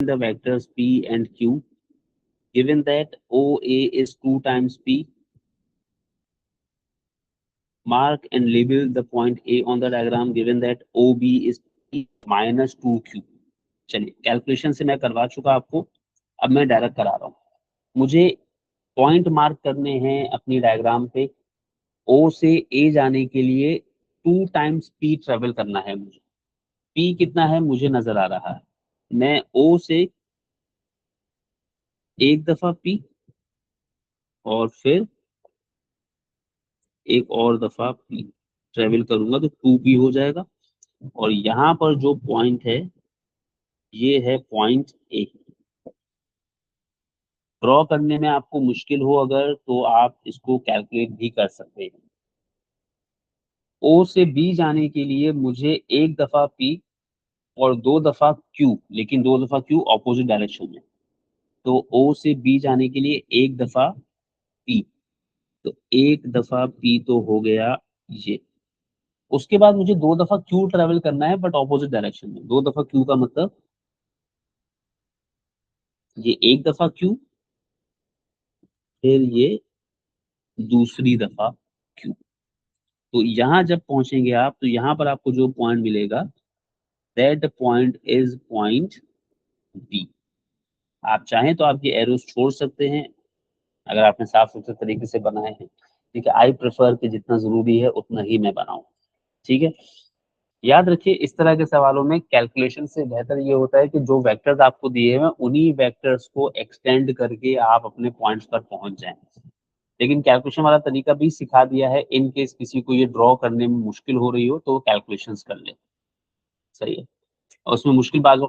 the vectors P and Q. Given that OA is 2 times P, mark and label the point A on the diagram. Given that OB is P minus 2Q. चलिए, calculation से मैं करवा चुका आपको, अब मैं direct करा रहा हूँ। मुझे पॉइंट मार्क करने हैं अपनी डायग्राम पे। O से A जाने के लिए 2 टाइम्स P ट्रेवल करना है मुझे। P कितना है मुझे नजर आ रहा है। मैं O से एक दफा P और फिर एक और दफा P ट्रेवल करूंगा तो 2P हो जाएगा। और यहाँ पर जो पॉइंट है ये है पॉइंट A। ड्रॉ करने में आपको मुश्किल हो अगर, तो आप इसको कैलकुलेट भी कर सकते हैं। O से B जाने के लिए मुझे एक दफा P और 2 दफा Q, लेकिन 2 दफा Q ऑपोजिट डायरेक्शन में। तो O से B जाने के लिए एक दफा P, तो एक दफा P तो हो गया ये। उसके बाद मुझे 2 दफा Q ट्रेवल करना है बट ऑपोजिट डायरेक्शन में। 2 दफा Q का मतलब ये एक दफा Q, फिर ये दूसरी दफा Q। तो यहाँ जब पहुंचेंगे आप, तो यहाँ पर आपको जो पॉइंट मिलेगा, that point is point B। आप चाहें तो आप ये एरोस छोड़ सकते हैं अगर आपने साफ सुथरे तरीके से बनाए हैं। ठीक है, आई प्रेफर कि जितना जरूरी है उतना ही मैं बनाऊं। ठीक है, याद रखिए इस तरह के सवालों में कैलकुलेशन से बेहतर ये होता है कि जो वेक्टर्स आपको दिए हैं उन्हीं वेक्टर्स को एक्सटेंड करके आप अपने पॉइंट्स पर पहुंच जाएं। लेकिन कैलकुलेशन वाला तरीका भी सिखा दिया है, इन केस किसी को ये ड्रॉ करने में मुश्किल हो रही हो तो कैलकुलेशंस कर ले। सही है, और उसमें मुश्किल बात